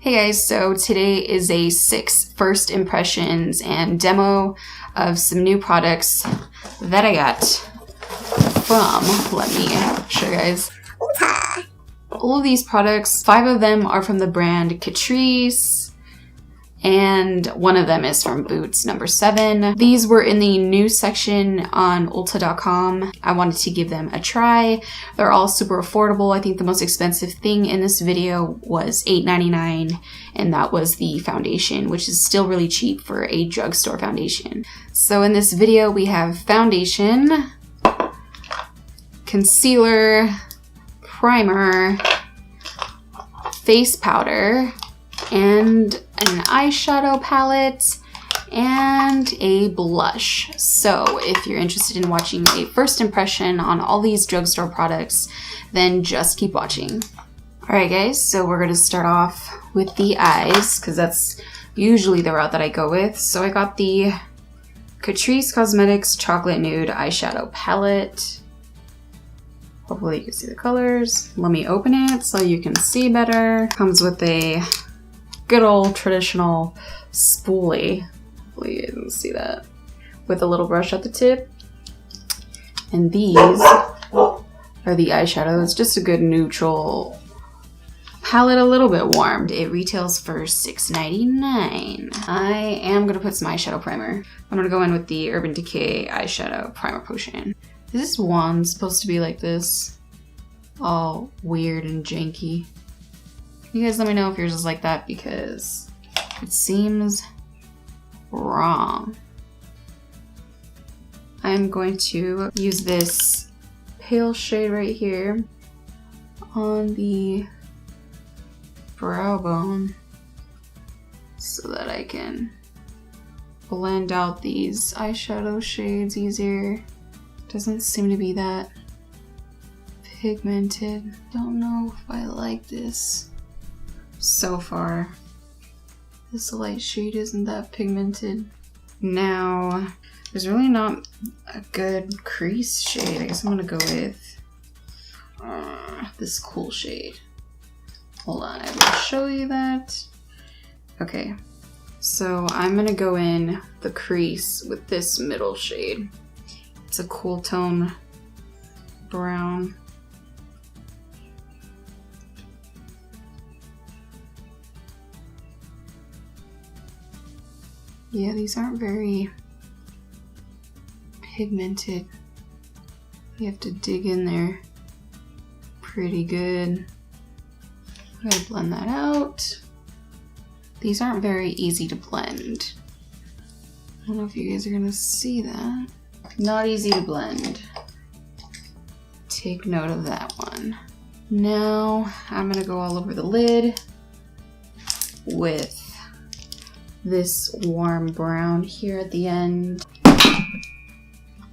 Hey guys, so today is a 6 first impressions and demo of some new products that I got from, let me show you guys. All of these products, 5 of them are from the brand Catrice, and 1 of them is from Boots number 7. These were in the news section on Ulta.com. I wanted to give them a try. They're all super affordable. I think the most expensive thing in this video was $8.99, and that was the foundation, which is still really cheap for a drugstore foundation. So in this video, we have foundation, concealer, primer, face powder, and an eyeshadow palette, and a blush. So if you're interested in watching a first impression on all these drugstore products, then just keep watching. Alright guys, so we're gonna start off with the eyes, because that's usually the route that I go with. So I got the Catrice Cosmetics Chocolate Nude Eyeshadow Palette. Hopefully you can see the colors. Let me open it so you can see better. Comes with a good old traditional spoolie. Hopefully you can see that. With a little brush at the tip. And these are the eyeshadows. Just a good neutral palette, a little bit warmed. It retails for $6.99. I am going to put some eyeshadow primer. I'm going to go in with the Urban Decay Eyeshadow Primer Potion. Is this wand supposed to be like this? All weird and janky. You guys let me know if yours is like that, because it seems wrong. I'm going to use this pale shade right here on the brow bone so that I can blend out these eyeshadow shades easier. Doesn't seem to be that pigmented. Don't know if I like this. So far, this light shade isn't that pigmented. Now, there's really not a good crease shade. I guess I'm gonna go with this cool shade. Hold on, I will show you that. Okay, so I'm gonna go in the crease with this middle shade. It's a cool tone brown. Yeah, these aren't very pigmented. You have to dig in there pretty good. I'm gonna blend that out. These aren't very easy to blend. I don't know if you guys are gonna see that. Not easy to blend. Take note of that one. Now I'm gonna go all over the lid with this warm brown here at the end.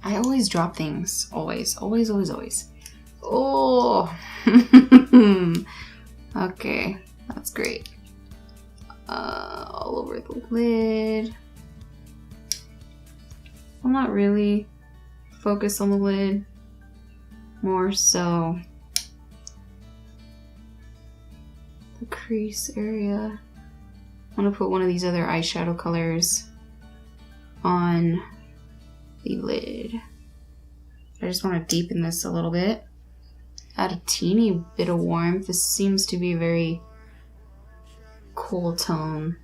I always drop things. Always, always, always, always. Oh! Okay, that's great. All over the lid. I'm not really focused on the lid. More so the crease area. I'm gonna put one of these other eyeshadow colors on the lid. I just want to deepen this a little bit. Add a teeny bit of warmth. This seems to be a very cool tone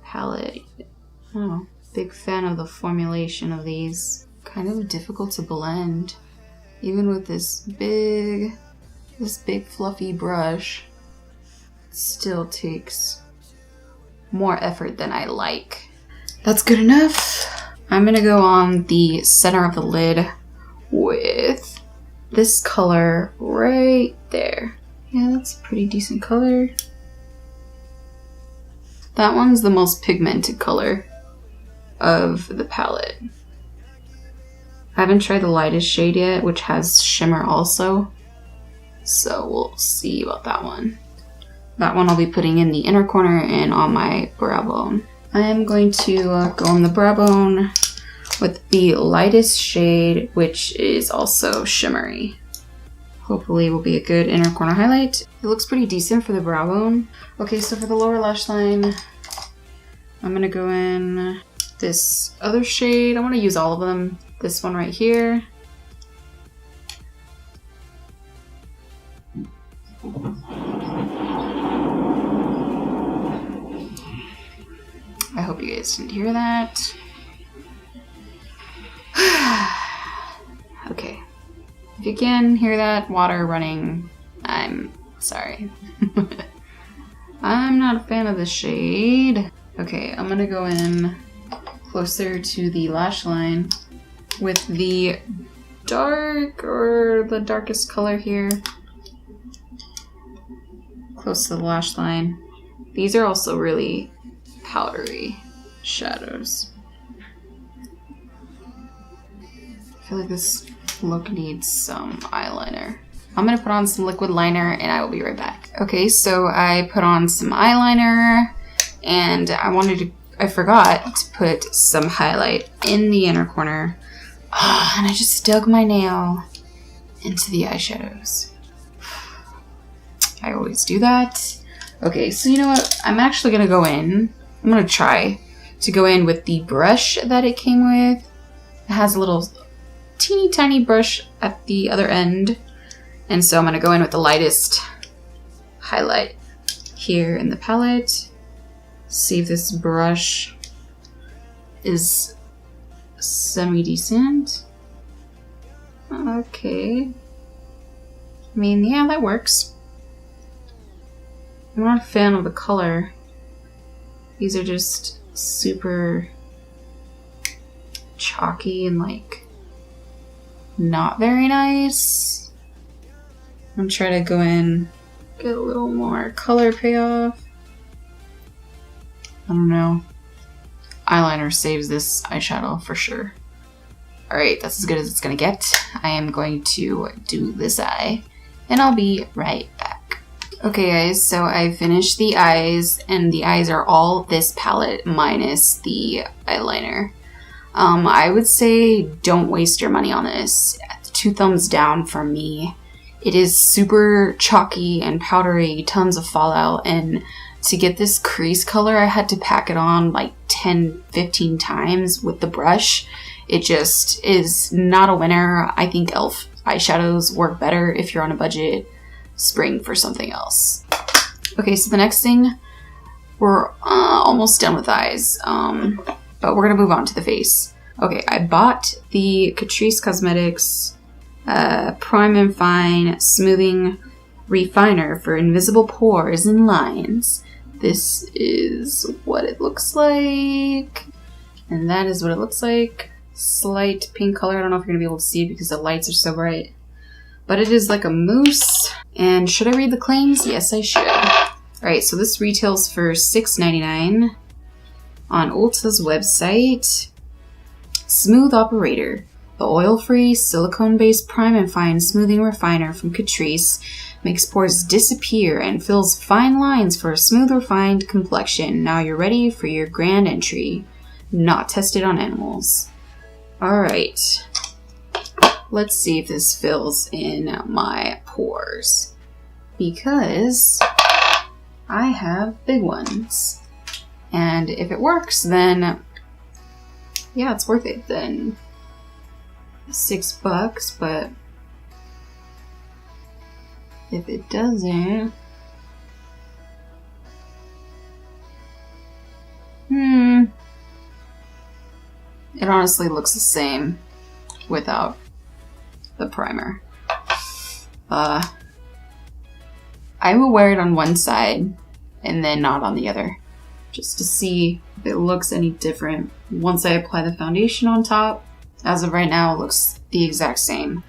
palette. I don't know. Big fan of the formulation of these. Kind of difficult to blend. Even with this big fluffy brush, it still takes more effort than I like. That's good enough. I'm gonna go on the center of the lid with this color right there. Yeah, that's a pretty decent color. That one's the most pigmented color of the palette. I haven't tried the lightest shade yet, which has shimmer also. So we'll see about that one. That one I'll be putting in the inner corner and on my brow bone. I am going to go on the brow bone with the lightest shade, which is also shimmery. hopefully will be a good inner corner highlight. It looks pretty decent for the brow bone. Okay, so for the lower lash line, I'm gonna go in this other shade. I want to use all of them. This one right here. I hope you guys didn't hear that. Okay. If you can hear that water running, I'm sorry. I'm not a fan of this shade. Okay, I'm gonna go in closer to the lash line with the dark or the darkest color here. Close to the lash line. These are also really powdery shadows. I feel like this look needs some eyeliner. I'm gonna put on some liquid liner and I will be right back. Okay, so I put on some eyeliner and I forgot to put some highlight in the inner corner. And I just dug my nail into the eyeshadows. I always do that. Okay, so you know what? I'm actually gonna go in. I'm gonna try to go in with the brush that it came with. It has a little teeny tiny brush at the other end. And so I'm gonna go in with the lightest highlight here in the palette. See if this brush is semi-decent. Okay. I mean, yeah, that works. I'm not a fan of the color. These are just super chalky and like not very nice. I'm gonna try to go in, get a little more color payoff. I don't know. Eyeliner saves this eyeshadow for sure. Alright, that's as good as it's gonna get. I am going to do this eye and I'll be right back. Okay guys, so I finished the eyes and the eyes are all this palette minus the eyeliner. I would say don't waste your money on this. 2 thumbs down from me. It is super chalky and powdery, tons of fallout, and to get this crease color I had to pack it on like 10-15 times with the brush. It just is not a winner. I think e.l.f. eyeshadows work better if you're on a budget. Spring for something else. Okay, so the next thing, we're almost done with eyes, but we're gonna move on to the face. Okay, I bought the Catrice Cosmetics Prime and Fine Smoothing Refiner for invisible pores and lines. This is what it looks like, and that is what it looks like. Slight pink color. I don't know if you're gonna be able to see it because the lights are so bright, but it is like a mousse. And should I read the claims? Yes, I should. Alright, so this retails for $6.99 on Ulta's website. Smooth Operator, the oil-free, silicone-based Prime and Fine Smoothing Refiner from Catrice makes pores disappear and fills fine lines for a smooth, refined complexion. Now you're ready for your grand entry. Not tested on animals. Alright. Let's see if this fills in my pores, because I have big ones. And if it works, then yeah, it's worth it. Then $6, but if it doesn't, it honestly looks the same without the primer. I will wear it on one side and then not on the other, just to see if it looks any different once I apply the foundation on top. As of right now, it looks the exact same.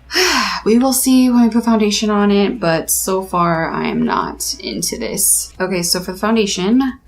We will see when I put foundation on it, but so far I am not into this. Okay, so for the foundation,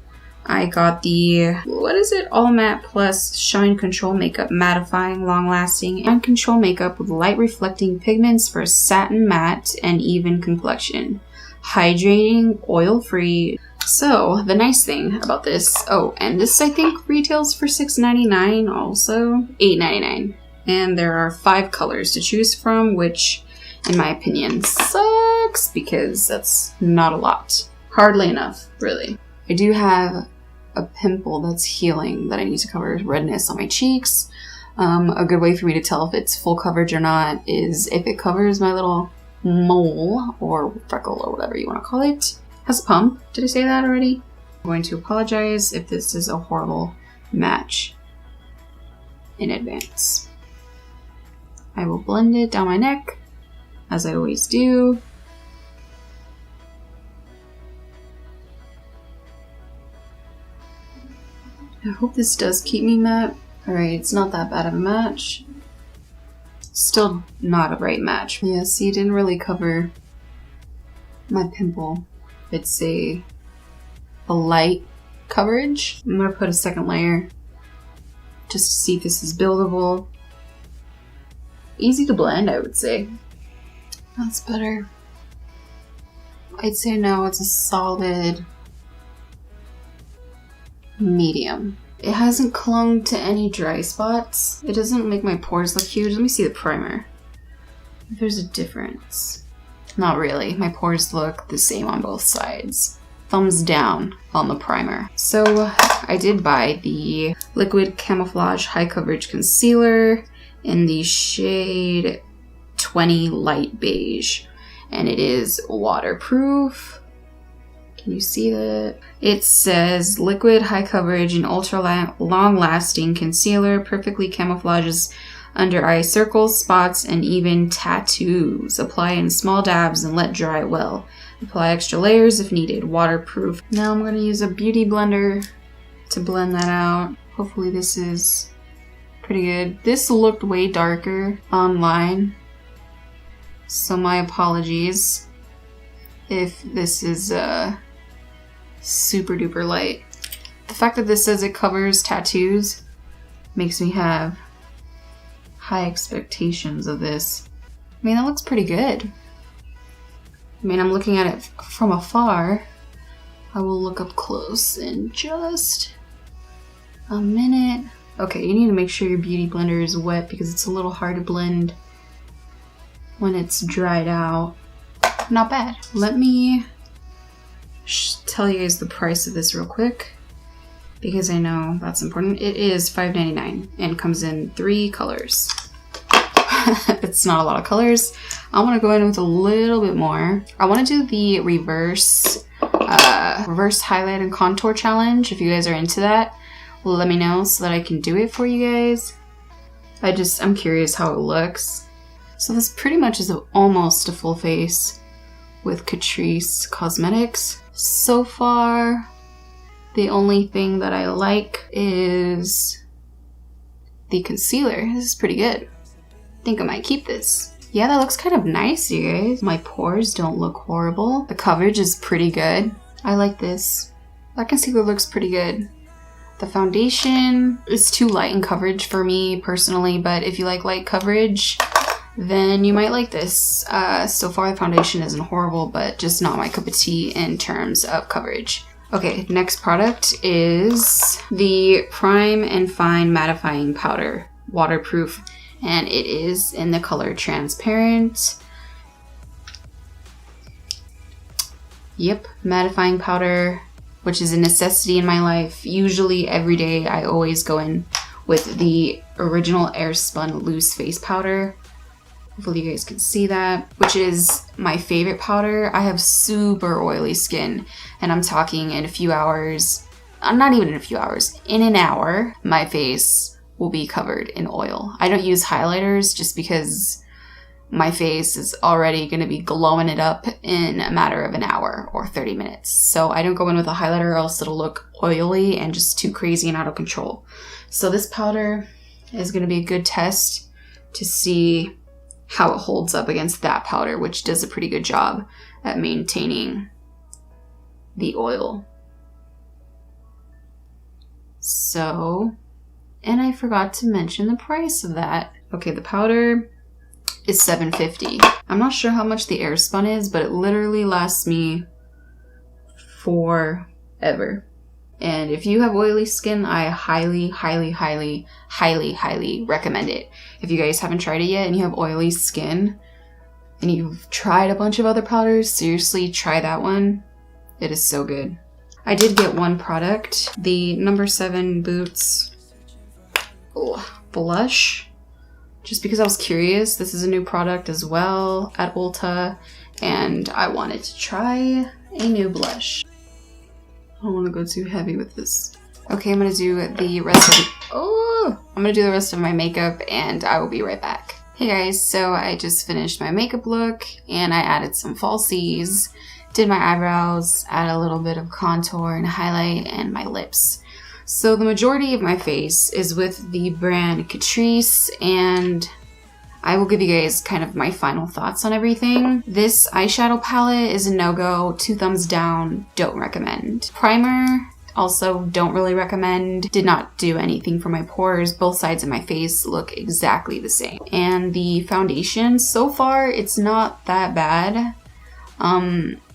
I got the, what is it? All Matte Plus Shine Control Makeup Mattifying Long Lasting and Control Makeup with Light Reflecting Pigments for Satin Matte and Even Complexion. Hydrating, oil-free. So, the nice thing about this, oh, and this I think retails for $6.99 also, $8.99. And there are 5 colors to choose from, which in my opinion. Sucks because that's not a lot. Hardly enough, really. I do have a pimple that's healing that I need to cover, redness on my cheeks. A good way for me to tell if it's full coverage or not is if it covers my little mole or freckle or whatever you want to call it. Has a pump. Did I say that already? I'm going to apologize if this is a horrible match in advance. I will blend it down my neck, as I always do. I hope this does keep me matte. Alright, it's not that bad of a match. Still not a right match. Yeah, see, it didn't really cover my pimple. It's a light coverage. I'm gonna put a second layer just to see if this is buildable. Easy to blend, I would say. That's better. I'd say no, it's a solid medium. It hasn't clung to any dry spots. It doesn't make my pores look huge. Let me see the primer. If there's a difference. Not really. My pores look the same on both sides. Thumbs down on the primer. So I did buy the Liquid Camouflage High Coverage Concealer in the shade 20 Light Beige. And it is waterproof. Can you see that? It says liquid, high coverage, and ultra long lasting concealer perfectly camouflages under eye circles, spots, and even tattoos. Apply in small dabs and let dry well. Apply extra layers if needed. Waterproof. Now I'm going to use a beauty blender to blend that out. Hopefully this is pretty good. This looked way darker online, so my apologies if this is super duper light. The fact that this says it covers tattoos makes me have high expectations of this. I mean, that looks pretty good. I mean, I'm looking at it from afar. I will look up close in just a minute. Okay, you need to make sure your beauty blender is wet because it's a little hard to blend when it's dried out. Not bad. Let me tell you guys the price of this real quick because I know that's important. It is $5.99 and comes in 3 colors. It's not a lot of colors. I want to go in with a little bit more. I want to do the reverse highlight and contour challenge. If you guys are into that, let me know so that I can do it for you guys. I'm curious how it looks. So this pretty much is almost a full face with Catrice Cosmetics. So far, the only thing that I like is the concealer. This is pretty good. I think I might keep this. Yeah, that looks kind of nice, you guys. My pores don't look horrible. The coverage is pretty good. I like this. That concealer looks pretty good. The foundation is too light in coverage for me personally, but if you like light coverage, then you might like this. So far the foundation isn't horrible, but just not my cup of tea in terms of coverage. Okay, next product is the Prime and Fine Mattifying Powder, waterproof, and it is in the color Transparent. Yep, mattifying powder, which is a necessity in my life. Usually every day I always go in with the original Airspun loose face powder. Hopefully you guys can see that, which is my favorite powder. I have super oily skin, and I'm talking in a few hours, not even in a few hours, in an hour, my face will be covered in oil. I don't use highlighters just because my face is already going to be glowing it up in a matter of an hour or 30 minutes. So I don't go in with a highlighter or else it'll look oily and just too crazy and out of control. So this powder is going to be a good test to see how it holds up against that powder, which does a pretty good job at maintaining the oil. So, and I forgot to mention the price of that. Okay, the powder is $7.50. I'm not sure how much the Airspun is, but it literally lasts me forever. And if you have oily skin, I highly, highly, highly, highly, highly recommend it. If you guys haven't tried it yet and you have oily skin, and you've tried a bunch of other powders, seriously try that one. It is so good. I did get one product, the No. 7 Boots blush, just because I was curious. This is a new product as well at Ulta, and I wanted to try a new blush. I don't want to go too heavy with this. Okay, I'm gonna do the rest of my makeup, and I will be right back. Hey guys, so I just finished my makeup look, and I added some falsies, did my eyebrows, add a little bit of contour and highlight, and my lips. So the majority of my face is with the brand Catrice, and I will give you guys kind of my final thoughts on everything. This eyeshadow palette is a no-go, 2 thumbs down, don't recommend. Primer, also don't really recommend. Did not do anything for my pores. Both sides of my face look exactly the same. And the foundation, so far it's not that bad.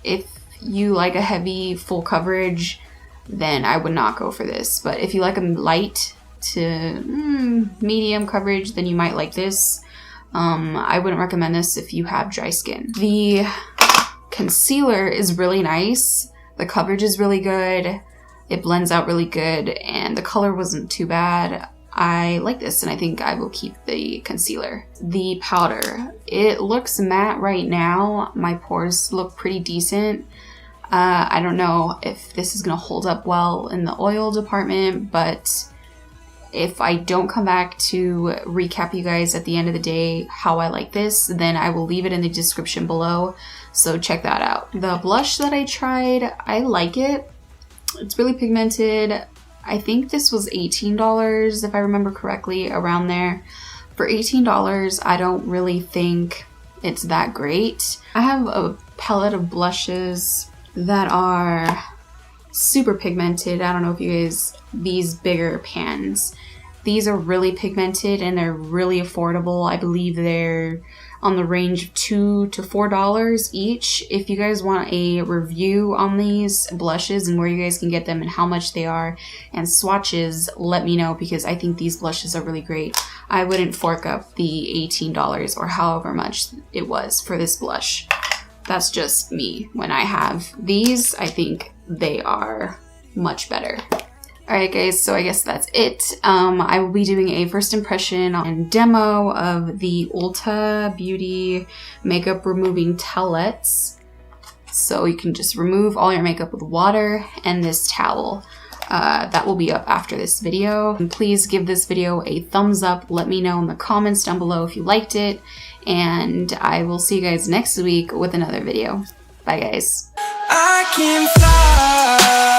If you like a heavy full coverage, then I would not go for this. But if you like a light to medium coverage, then you might like this. I wouldn't recommend this if you have dry skin. The concealer is really nice. The coverage is really good. It blends out really good, and the color wasn't too bad. I like this, and I think I will keep the concealer. The powder, it looks matte right now. My pores look pretty decent. I don't know if this is gonna hold up well in the oil department, but if I don't come back to recap you guys at the end of the day how I like this, then I will leave it in the description below, so check that out. The blush that I tried, I like it. It's really pigmented. I think this was $18 if I remember correctly, around there. For $18, I don't really think it's that great. I have a palette of blushes that are super pigmented. I don't know if you guys, these bigger pans. These are really pigmented and they're really affordable. I believe they're on the range of $2 to $4 each. If you guys want a review on these blushes and where you guys can get them and how much they are and swatches, let me know, because I think these blushes are really great. I wouldn't fork up the $18 or however much it was for this blush. That's just me. When I have these, I think they are much better. Alright guys, so I guess that's it. I will be doing a first impression and demo of the Ulta Beauty makeup removing towelettes. So you can just remove all your makeup with water and this towel. That will be up after this video. And please give this video a thumbs up. Let me know in the comments down below if you liked it. And I will see you guys next week with another video. Bye guys. I can fly.